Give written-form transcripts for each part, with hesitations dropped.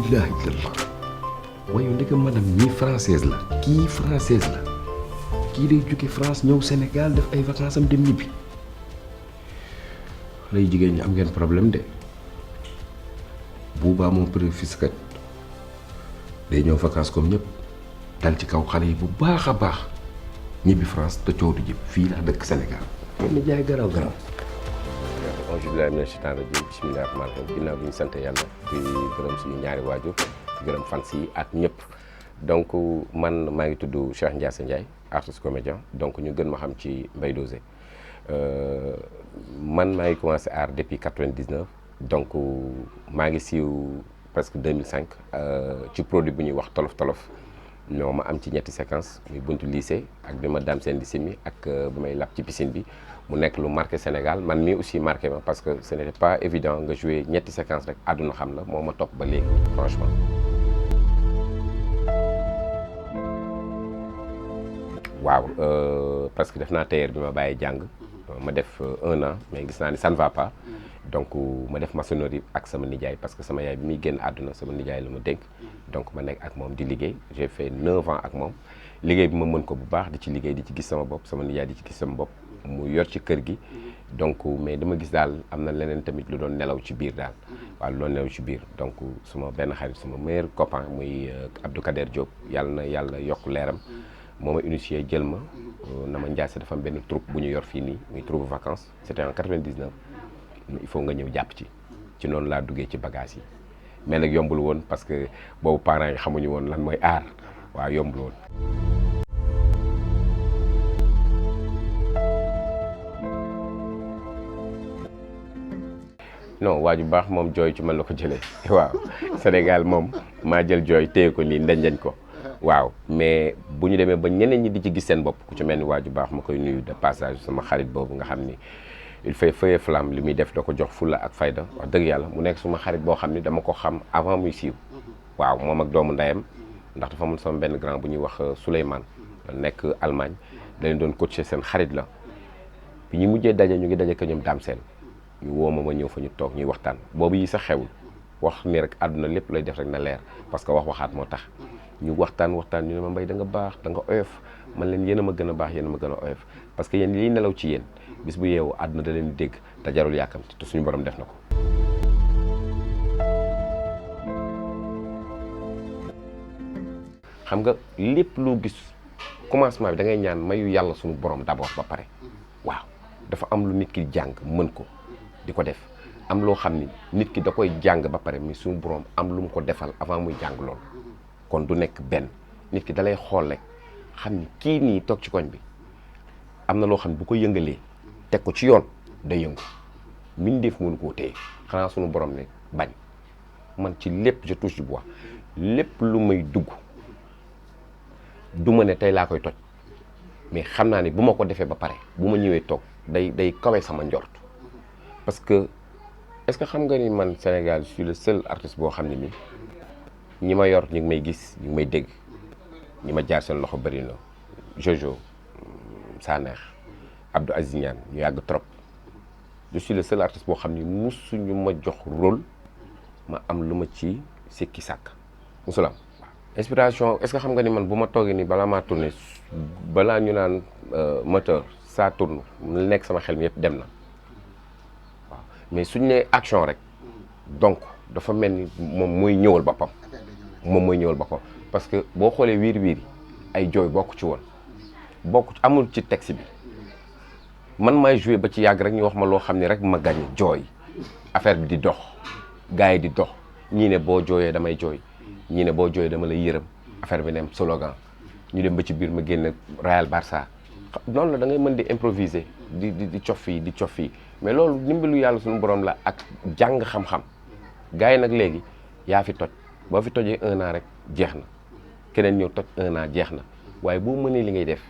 ilaha illallah waaye ndeke madame ñii française la kii française la kii day jóge France ñëw Sénégal def ay vacances am dem ñibbi xale yu jigéen ñi am ngeen problème de buubaa moom préfis kat day ñëw vacances comme ñëpp dal ci kaw xale yi bu baax a baax ñibbi France te coow du jib fii laa dëkk Sénégal kenn jaay garaw garaw. auzu billaahi mina shaytaani rajiim bismillaahi rahmaani rahiim ginnaaw bi ñu sant yàlla di gërëm suñu ñaari waajur di gërëm fans yi ak ñëpp donc man maa ngi tudd Cheikh Ndiassé Ndiaye artiste comédien donc ñu gën ma xam ci Mbaye Dosé man maa ngi commencé art depuis 99 donc maa ngi siiw presque 2005 ci produit bu ñuy wax tolof tolof ñoo ma am ci ñetti séquence muy buntu lycée ak bi ma daam seen di simi ak bi may lap ci piscine bi mu nekk lu marqué Sénégal man mii aussi marqué ma parce que ce n'était pas évident nga jouer ñetti séquence rek àdduna xam la moo ma topp ba léegi franchement. waaw parce que def naa tailleur bi ma bàyyi jàng ma def 1 an mais gis naa ni ça ne va pas donc ma def maçonnerie ak sama nijaay parce que sama yaay bi muy génn àdduna sama nijaay la ma dénk donc ma nekk ak moom di liggéey j'ai fait 9 ans ak moom liggéey bi ma mën ko bu baax di ci liggéey di ci gis sama bopp sama nijaay di ci gis sama bopp mu yor ci kër gi donc mais dama gis daal am na leneen tamit lu doon nelaw ci biir daal waaw lu doon nelaw ci biir donc suma benn xarit sama meilleur copain muy Abdou Kader Diop yàlla na yàlla yokk leeram moo ma initié jël ma na ma Ndiassé dafa am benn troupe bu ñu yor fii nii muy troupe vacances c'était en 99 il faut nga ñëw jàpp ci noonu laa duggee ci bagage yi mais nag yombul woon parce que boobu parents yi xamuñu woon lan mooy art waaw yombul woon. non waa ju baax moom jooy ci man la ko jëlee waaw Sénégal moom maa jël jooy téye ko nii ndenjañ ko. waaw mais bu ñu demee ba ñeneen ñi di ci gis seen bopp ku ci mel ni waa ju baax ma koy nuyu de passage sama xarit boobu nga xam ni il fait feu et flamme li muy def da ko jox fulla ak fayda wax dëgg yàlla mu nekk suma xarit boo xam ni dama ko xam avant muy siiw waaw moom ak doomu ndeyam ndax dafa amoon sama benn grand bu ñuy wax Souleymane nekk Allemagne da leen doon coacher seen xarit la bi ñu mujjee daje ñu ngi daje ko ñoom daam seen ñu woo ma ñëw fa ñu toog ñuy waxtaan boobu yi sax xewul wax ni rek àdduna lépp lay def rek na leer parce que waxaat moo tax ñu waxtaan ñu ne ma Mbaye da nga baax da nga oyof man leen yéen a ma gën a baax yéen a ma gën a oyof parce que yéen liy nelaw ci yéen bis bu yeewu àdduna da leen dégg te jarul yàkkamti te suñu borom def na ko. xam nga lépp loo gis commencement bi da ngay ñaan mayu yàlla suñu borom d'abord ba pare waaw dafa am lu nit ki jàng mën ko di ko def am loo xam ni nit ki da koy jàng ba pare mais suñu borom am lu mu ko defal avant muy jàng loolu. kon du nekk benn nit ki dalay xool rek xam ni kii nii toog ci koñ bi am na loo xam ne bu ko yëngalee teg ko ci yoon day yëngu mbindeef mënu koo téye xanaa sunu borom ne bañ man ci lépp je touche du bois lépp lu may dugg du ma ne tey laa koy toj mais xam naa ni bu ma ko defee ba pare bu ma ñëwee toog day kawe sama njort parce que est-ce que xam nga ni man Sénégal je suis le seul artiste boo xam ne nii ñi ma yor ñu ngi may gis ñu ngi may dégg ñi ma jaar seen loxo bëri na Jojo Sanex Abdou Aziz Niane ñu yàgg trop je suis le seul artiste boo xam ni musuñu ma jox rôle ma am lu ma ci sikki sàkk musulam inspiration est-ce que xam nga ni man bu ma toogee ni balaa maa tourné balaa ñu naan moteur ça tourne lu nekk sama xel mi yëpp dem na waaw mais suñu nee action rek donc dafa mel ni moom mooy ñëwal boppam parce que boo xoolee wiir ay jooy bokk ci woon amul ci texte bi man maay joué ba ci yàgg rek ñu wax ma loo xam ne rek ma gagné jooy affaire bi di dox gars yi di dox ñii ne boo jooyee damay jooy ñii ne boo jooyee dama lay yërëm affaire bi dem slogan ñu dem ba ci biir ma génn Real Barça noonu la da ngay mën di improviser di cof fii di cof fii mais loolu ndimbalu yàlla suñu borom la ak jàng xam-xam gars yi nag léegi yaa fi toj boo fi tojee 1 an rek jeex na keneen ñëw toj 1 an jeex na waaye boo mënee li ngay def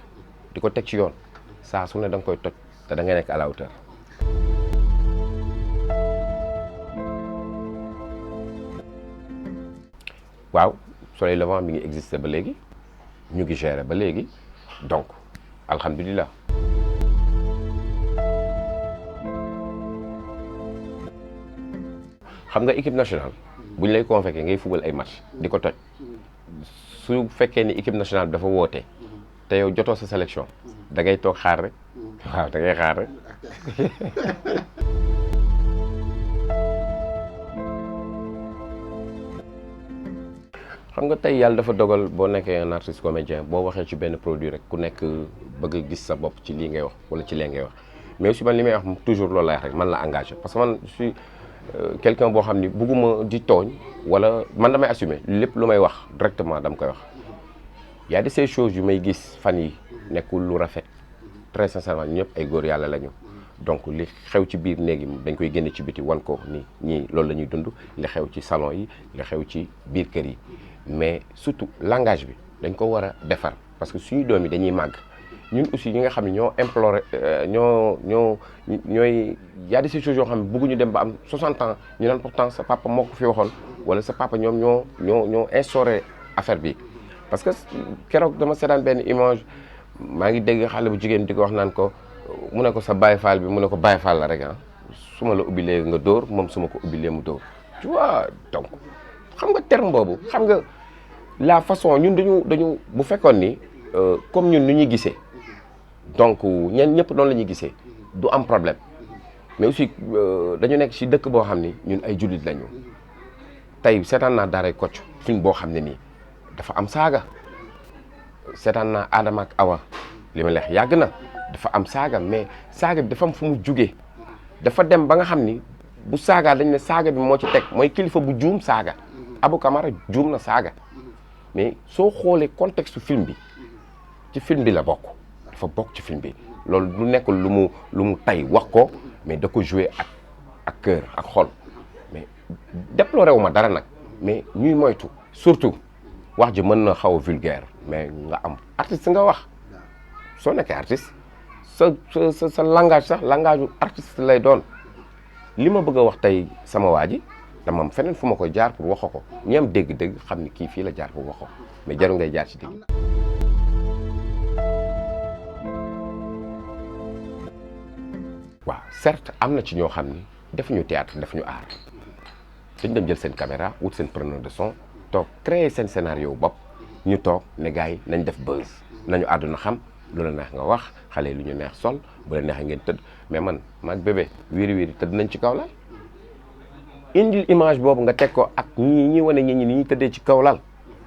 di ko teg ci yoon saa su ne da nga koy toj te da ngay nekk à la hauteur. waaw Soleil Levant mi ngi existé ba léegi ñu ngi gérer ba léegi donc alhamdulilah. xam nga équipe nationale bu ñu lay convoqué ngay fubal ay match di ko toj su fekkee ni équipe nationale bi dafa woote te yow jotoo sa sélection da ngay toog xaar rek waaw da ngay xaar rek. xam nga tey yàlla dafa dogal boo nekkee un artiste comédien boo waxee ci benn produit rek ku nekk bëgg a gis sa bopp ci lii ngay wax wala ci lee ngay wax mais aussi man li may wax toujours loolu lay wax rek man la engagé parce que man je suis quelqu'un boo xam ni bugguma di tooñ wala man damay assumer lépp lu may wax directement dama koy wax. y a de ces choses yu may gis fan yi nekkul lu rafet très sincèrement ñu ñëpp ay góor yàlla lañu donc li xew ci biir néeg yi dañ koy génne ci biti wan ko ni ñii loolu la ñuy dund li xew ci salon yi li xew ci biir kër yi mais surtout langage bi dañ ko war a defar parce que suñu doom yi dañuy màgg ñun aussi ñi nga xam ne ñoo imploré ñooy y a de ces choses yoo xam ne bëgguñu dem ba am 60 ans ñu naan pourtant sa papa moo ko fi waxoon wala sa papa ñoom ñoo instauré affaire bi. parce que keroog dama seetaan benn image maa ngi dégg xale bu jigéen di ko wax naan ko mu ne ko sa Baye Fall bi mu ne ko Baye Fall la rek ah su ma la ubbilee nga dóor moom su ma ko ubbilee mu dóor tu vois donc xam nga terme boobu xam nga la façon ñun dañu bu fekkoon ni comme ñun nu ñuy gisee donc ñenn ñëpp noonu la ñuy gisee du am problème mais aussi dañu nekk ci dëkk boo xam ni ñun ay jullit lañu tey seetaan naa daaray Kocc film boo xam ne nii dafa am saaga seetaan naa Adama ak Awa li ma leex yàgg na dafa am saaga mais saaga bi dafa am fu mu jugee dafa dem ba nga xam ni bu saaga dañ ne saaga bi moo ci teg mooy kilifa bu juum saaga Abou Camara juum na saaga mais soo xoolee contexte film bi ci film bi la bokk dafa bokk ci film bi loolu lu nekkul lu mu tay wax ko mais da ko joué ak cœur ak xol mais déploré wu ma dara nag mais ñuy moytu surtout wax ji mën na xaw a vulgaire mais nga am artiste nga wax soo nekkee artiste sa langage sax langage u artiste lay doon li ma bëgg a wax tey sama waa ji dama am feneen fu ma koy jaar pour wax ko ñi am dégg-dégg xam ni kii fii la jaar pour wax ko mais jarul ngay jaar ci digg. waaw certes am na ci ñoo xam ni defuñu théâtre defuñu art dañ dem jël seen caméra wut seen preneur de son toog créer seen scénario bopp ñu toog ne gars yi nañ def buzz nañu àdduna xam lu la neex nga wax xale lu ñu neex sol bu la neexee ngeen tëdd mais man maag bébé wiiri tëdd nañ ci kaw lal indil image boobu nga teg ko ak ñi wane ñi ñuy tëddee ci kaw lal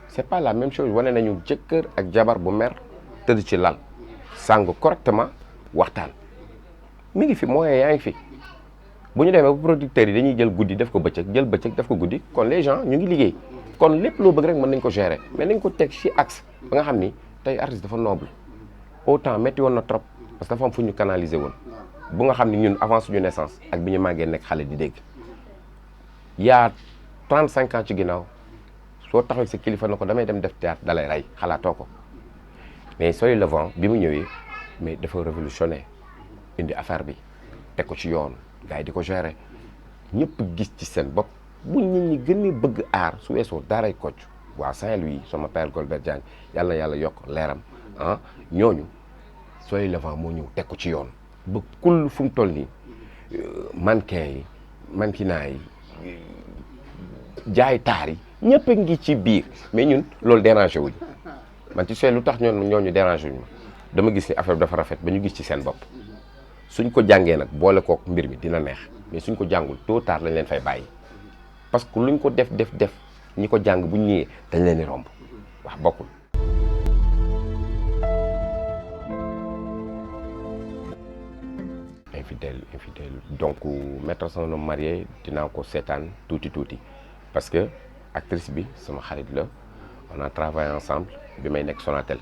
c'est pas la même chose wane nañu jëkkër ak jabar bu mer tëdd ci lal sangu correctement waxtaan mi ngi fi moyen yaa ngi fi bu ñu demee ba producteurs yi dañuy jël guddi def ko bëccëg jël bëccëg def ko guddi kon les gens ñu ngi liggéey kon lépp loo bëgg rek mën nañ ko gérer mais nañ ko teg ci axe ba nga xam ni tey artiste dafa noble autant métti woon na trop parce que dafa am fu ñu canaliser woon bu nga xam ni ñun avant suñu naissance ak bi ñu màggee nekk xale di dégg yaa 35 ans ci ginnaaw soo taxaw sa kilifa na ko damay dem def théâtre dalay rey xalaatoo ko mais Soleil Levant bi mu ñëwee mais dafa révolutionné indi affaire bi teg ko ci yoon gars yi di ko gérer ñëpp gis ci seen bopp bu nit ñi gën a bëgg aar su weesoo daaray Kocc waa Saint-Louis sama père Golbert Diagne yàlla na yàlla yokk leeram ah ñooñu Soleil Levant moo ñëw teg ko ci yoon ba kul fu mu toll nii mannequin yi mannequinat yi jaay taar yi ñëpp a ngi ci biir mais ñun loolu dérangé wuñ man ci seet lu tax ñooñu dérangé wuñ ma dama gis ni affaire bi dafa rafet ba ñu gis ci seen bopp suñ ko jàngee nag boole kook mbir mi dina neex mais suñ ko jàngul tôt ou tard lañ leen fay bàyyi parce que luñ ko def ñi ko jàng buñ ñëwee dañ leen di romb wax bokkul. infidèle donc Maître son homme marié dinaa ko seetaan tuuti parce que actrice bi sama xarit la on a travaillé ensemble bi may nekk Sonatel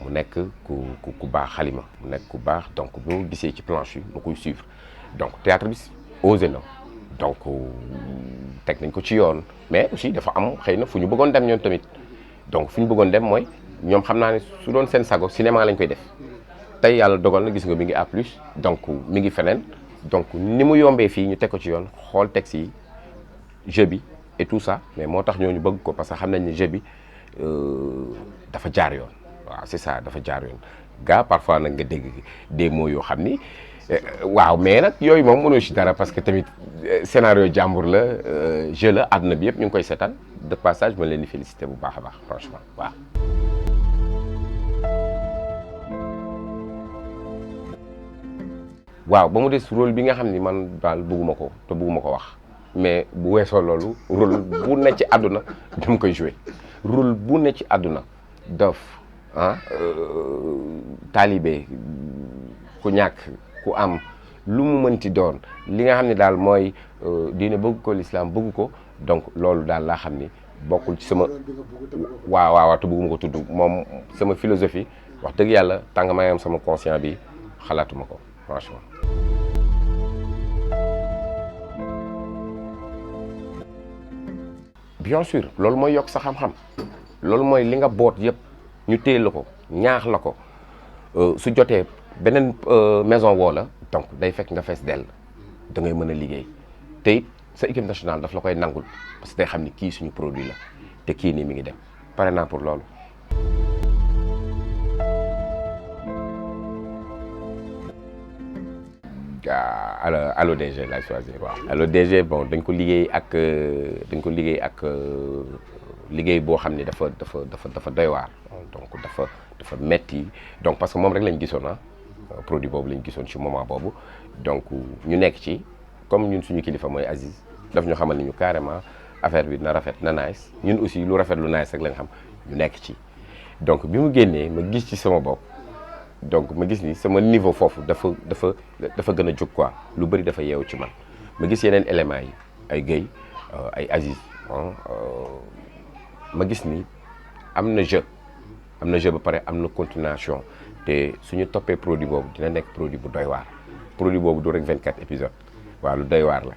mu nekk ku baax Xalima mu nekk ku baax donc bu ma gisee ci planche yi ma koy suivre donc théâtre bi osé na donc teg nañ ko ci yoon mais aussi dafa am xëy na fu ñu bëggoon dem ñoom tamit donc fu ñu bëggoon dem mooy ñoom xam naa ne su doon seen sago cinéma lañ koy def tey yàlla dogal na gis nga mi ngi à plus donc mi ngi feneen donc ni mu yombee fii ñu teg ko ci yoon xool texte yi jeu bi et tout ça mais moo tax ñooñu bëgg ko parce que xam nañ ne jeu bi dafa jaar yoon waaw c'est ça dafa jaar yoon gars parfois nag nga dégg des mots yoo xam ni waaw mais nag yooyu moom mënoo ci dara parce que tamit scénario jàmbur la jeu la àdduna bi yëpp ñu ngi koy seetaan de passage ma leen di féliciter bu baax a baax franchement waaw. waaw ba mu des rôle bi nga xam ni man daal bëgguma ko te bëgguma ko wax mais bu weesoo loolu rôle bu ne ci àdduna dama koy jouer rôle bu ne ci àdduna dof taalibe ku ñàkk ku am lu mu mënti doon li nga xam ne daal mooy diine bëgg ko l'islam bëgg ko donc loolu daal laa xam ni bokkul ci sama waaw te bëgguma ko tudd moom sama philosophie wax dëgg yàlla tàng maa ngi am sama conscient bi xalaatuma ko franchement. bien sûr loolu mooy yokk sa xam-xam loolu mooy li nga boot yëpp ñu téye la ko ñaax la ko su jotee beneen maison woo la donc day fekk nga fees dell da ngay mën a liggéey te it sa équipe nationale daf la koy nangul parce que day xam ni kii suñu produit la te kii nii mi ngi dem pare naa pour loolu. Allo DG laay choisir waaw. Allo DG bon dañ ko liggéey ak liggéey boo xam ne dafa doy waar donc dafa metti donc parce que moom rek lañ gisoon produit boobu lañ gisoon ci moment boobu donc ñu nekk ci comme ñun suñu kilifa mooy Aziz daf ñu xamal ni ñu carrément affaire bi na rafet na nice ñun aussi lu rafet lu nice rek lañ xam ñu nekk ci donc bi mu génnee ma gis ci sama bopp donc ma gis ni sama niveau foofu dafa gën a jóg quoi lu bëri dafa yeewu ci man ma gis yeneen éléments yi ay Guèye ay Aziz ma gis ni am na jeu ba pare am na continuation te suñu toppee produit boobu dina nekk produit bu doy waar produit boobu du rek 24 épisodes waaw lu doy waar la.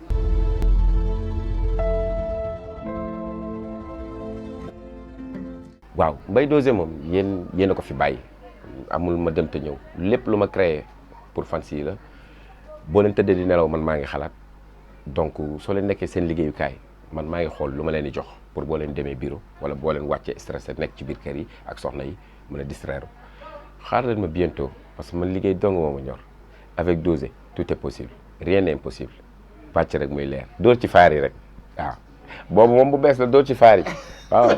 waaw Mbaye Dozé moom yéen a ko fi bàyyi amul ma dem te ñëw lépp lu ma créé pour fans yi la boo leen tëddee di nelaw man maa ngi xalaat donc soo leen nekkee seen liggéeyukaay man maa ngi xool lu ma leen di jox pour boo leen demee bureau wala boo leen wàccee stressé nekk ci biir kër yi ak soxna yi mën a distraire xaar leen ma bientôt parce que man liggéey dong moo ma ñor avec Dozé tout est possible rien n'est impossible pàcc rek muy leer dóor ci faar yi rek waaw boobu moom bu bees la dóor ci faar yi waaw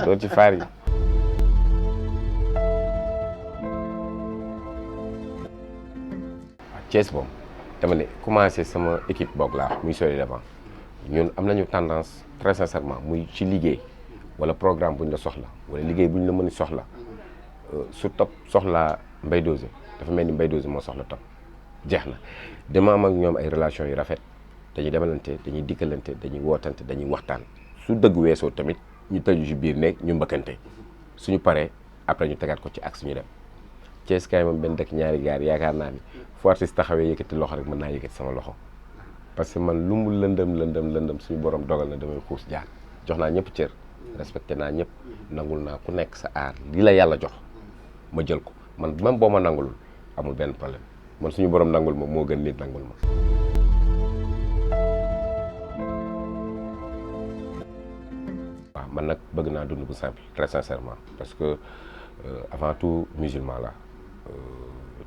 dóor ci faar yi. Thiès moom dama ne commencé sama équipe boog laa muy sori devant ñun am nañu tendance très sincèrement muy ci liggéey wala programme bu ñu la soxla wala liggéey bu ñu la mën a soxla su topp soxlaa Mbaye Dozé dafa mel ni Mbaye Dozé moo soxla topp jeex na dama am ak ñoom ay relations yu rafet dañuy demalante dañuy dikkalante dañuy wootante dañuy waxtaan su dëgg weesoo tamit ñu tëju ci biir nekk ñu mbëkkante suñu paree après ñu tegaat ko ci ak suñu dem Thiès kaay moom benn dëkk ñaari gaar yaakaar naa ni fu artiste taxawee yëkkati loxo rek mën naa yëkkati sama loxo parce que man lu mu lëndëm suñu borom dogal na damay xuus jaar jox naa ñëpp cër respecté naa ñëpp nangul naa ku nekk sa aar li la yàlla jox ma jël ko man même boo ma nangulul amul benn problème man suñu borom nangul ma moo gën nit nangul ma. waaw man nag bëgg naa dund bu simple très sincèrement parce que avant tout musulman la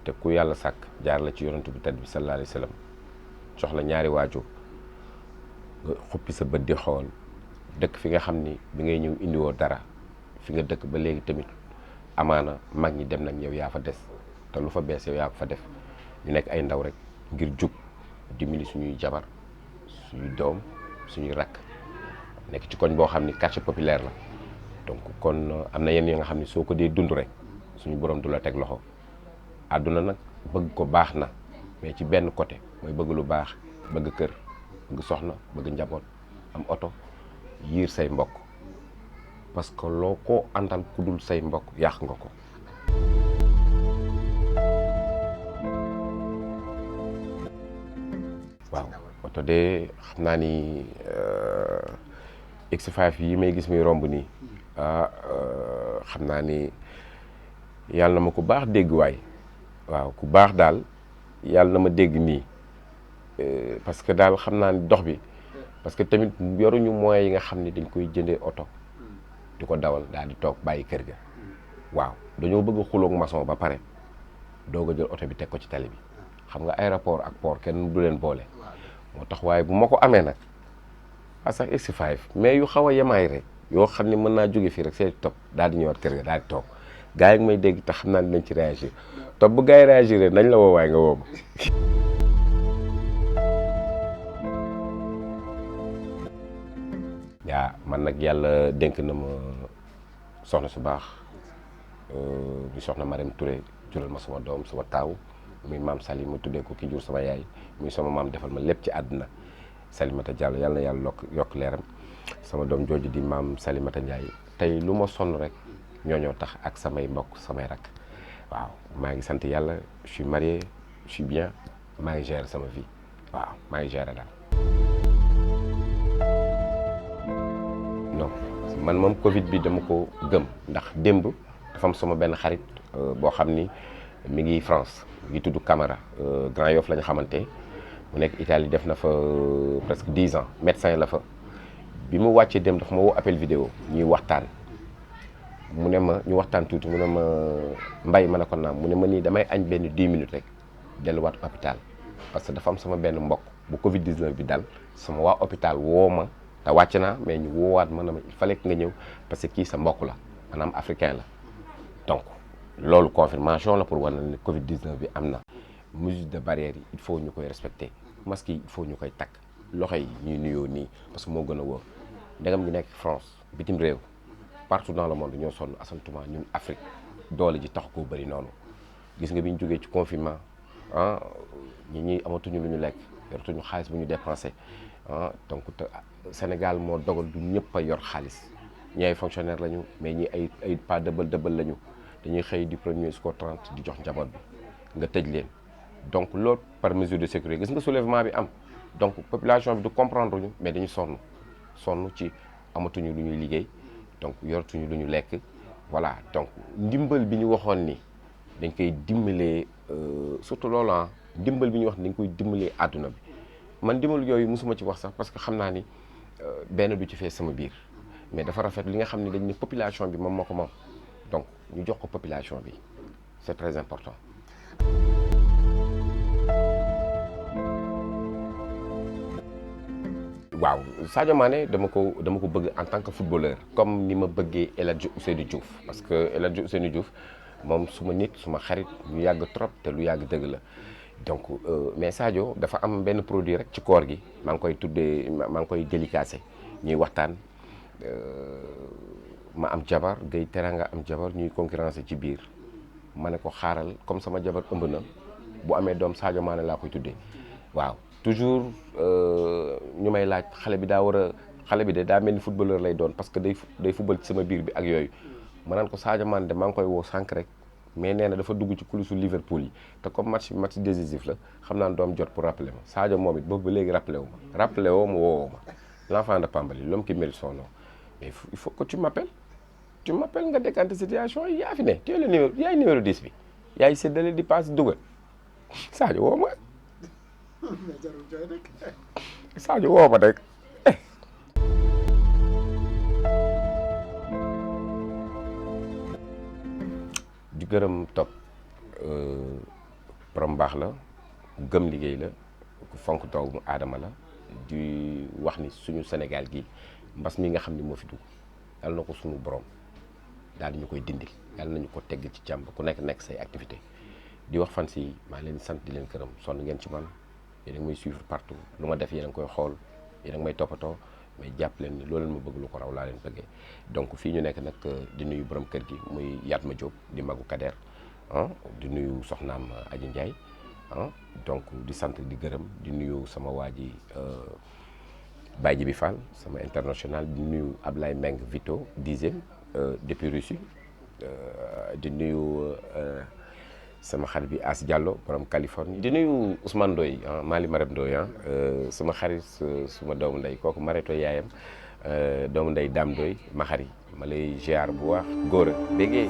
te ku yàlla sàkk jaar la ci yonent bu tedd bi sallallahu alayhi wa sallam jox la ñaari waajur nga xuppi sa bët di xool dëkk fi nga xam ni bi ngay ñëw indiwoo dara fi nga dëkk ba léegi tamit amaana mag ñi dem nag yow yaa fa des te lu fa bees yow yaa ko fa def ñu nekk ay ndaw rek ngir jug dimbali suñuy jabar suñuy doom suñuy rakk nekk ci koñ boo xam ni quartier populaire la donc kon am na yenn yi nga xam ni soo ko dee dund rek suñu borom du la teg loxo àdduna nag bëgg ko baax na mais ci benn côté mooy bëgg lu baax bëgg kër bëgg soxna bëgg njaboot am oto yiir say mbokk parce que loo ko àndal ku dul say mbokk yàq nga ko. waaw oto de xam naa ni X5 yi may gis muy romb nii xam naa ni yàlla na ma ku baax dégg waay waaw ku baax daal yàlla na ma dégg nii parce que daal xam naa ni dox bi parce que tamit yoruñu moyens yi nga xam ni dañ koy jëndee oto di ko dawal daal di toog bàyyi kër ga waaw dañoo bëgg a xuloog maçon ba pare doog a jël oto bi teg ko ci tali bi xam nga aéroport ak port kenn du leen boole moo tax waaye bu ma ko amee nag a sax X5 mais yu xaw a yemaay rek yoo xam ne mën naa jóge fii rek see topp daal di ñëwaat kër ga daal di toog gars yi may dégg te xam naa ne nañ ci réagir topp bu gars yi réagir nañ la woo waaye nga woo ma yaa man nag yàlla dénk na ma soxna su baax di soxna Marème Touré jural ma sama doom sama taaw muy maam Sali ma tuddee ko ki jur sama yaay muy sama maam defal ma lépp ci àdduna Salimata Diallo yàlla na yàlla yokk leeram sama doom jooju di maam Salimata Ndiaye tey lu ma sonn rek ñooñoo tax ak samay mbokk samay rak waaw maa ngi sant yàlla je suis marié je suis bien maa ngi gérer sama vie waaw maa ngi gérer daal. non man moom Covid bi dama ko gëm ndax démb dafa am sama benn xarit boo xam ni mi ngi France mi ngi tudd Camara Grand Yoff la ñu xamante mu nekk Italie def na fa presque 10 ans médecin la fa bi mu wàccee dem dafa ma woo appel vidéo ñuy waxtaan mu ne ma ñu waxtaan tuuti mu ne ma mbay ma ne ko naam mu ne ma nii damay añ benn 10 minutes rek delluwaat hôpital parce que dafa am sama benn mbokk bu Covid 19 bi dal sama waa hôpital woo ma te wàcc naa mais ñu woowaat ma ne ma il fallait que nga ñëw parce que kii sa mbokk la maanaam africain la donc loolu confirmation la pour war na ne Covid 19 bi am na. mesure de barrière yi il faut ñu koy respecter masque yi il faut ñu koy takk loxo yi ñuy nuyoo nii parce que moo gën a wóor ndegam ñu nekk France bitim réew partout dans le monde ñoo sonn asantuma ñun Afrique doole ji tax koo bëri noonu gis nga bi ñu jógee ci confinement ah ñi amatuñu lu ñu lekk yoratuñu xaalis bu ñu dépensé ah donc te Sénégal moo dogal du ñëpp a yor xaalis ñi ay fonctionnaire lañu mais ñi ay pas dëbal lañu dañuy xëy di premier jusqu'au 30 di jox njaboot bi nga tëj leen. donc loolu par mesure de sécurité gis nga soulèvement bi am donc population bi du comprendre ñu mais dañu sonn ci amatuñu lu ñuy liggéey donc yoratuñu lu ñu lekk voilà donc ndimbal bi ñu waxoon ni dañ koy dimbalee surtout loolu ndimbal bi ñu wax ni dañ koy dimbalee àdduna bi man ndimbal yooyu mosuma ci wax sax parce que xam naa ni benn du ci fee sama biir mais dafa rafet li nga xam ne dañ ne population bi moom moo ko moom donc ñu jox ko population bi c'est très important. waaw Sadio Mané dama ko bëgg en tant que footballeur comme ni ma bëggee El Hadji Ousseynou Diouf parce que El Hadji Ousseynou Diouf moom suma nit suma xarit ñu yàgg trop te lu yàgg dëgg la donc mais Sadio dafa am benn produit rek ci koor gi maa ngi koy délicacé ñuy waxtaan ma am jabar gay teranga am jabar ñuy concurrencé ci biir ma ne ko xaaral comme sama jabar ëmb na bu amee doom Sadio Mané laa koy tuddee waaw toujours ñu may laaj xale bi de daa mel ni footballeur lay doon parce que day football ci sama biir bi ak yooyu ma naan ko Sadio Mané de maa ngi koy woo sànq rek mais nee na dafa dugg ci coulissu Liverpool yi te comme match décisif la xam naa doom jot pour rappeler ma Sadio moom it boobu ba léegi rappelé woo ma woowoo ma l'enfant de Pambali l'homme qui mérite son nom mais il faut que tu m'appelles nga décanter situation yi yaa fi ne tu es le numéro yaay numéro 10 bi yaay séddale di passe dugal Sadio woo ma Sadio woo ma rek di gërëm topp borom baax la ku gëm liggéey la ku fonk doomu aadama la di wax ni suñu Sénégal gi mbas mi nga xam ni moo fi dugg yàlla na ko suñu borom daal di ñu koy dindil yàlla nañu ko tegg ci jàmm ku nekk say activité di wax fan si maa leen sant di leen gërëm sonn ngeen ci man yéen a ngi may suivre partout lu ma def yéen a ngi koy xool yéen a ngi may toppatoo mais jàpp leen ni loolu leen ma bëgg lu ko raw laa leen bëggee donc fii ñu nekk nag di nuyu borom kër gi muy Yatma Diop di magu Kader di nuyu soxnaam Aji Ndiaye donc di sant di gërëm di nuyu sama waa ji Baye Jibi Fall sama international di nuyu Ablaye Meng Vito 10e depuis Russie di nuyu sama xarit bi As Diallo borom Californie di nuyu Ousmane Ndoye Mali Marème Ndoye sama xarit suma doomu ndey kooku mareto yaayam doomu ndey Dame Ndoye ma xarit ma lay ziar bu wax góor a bégee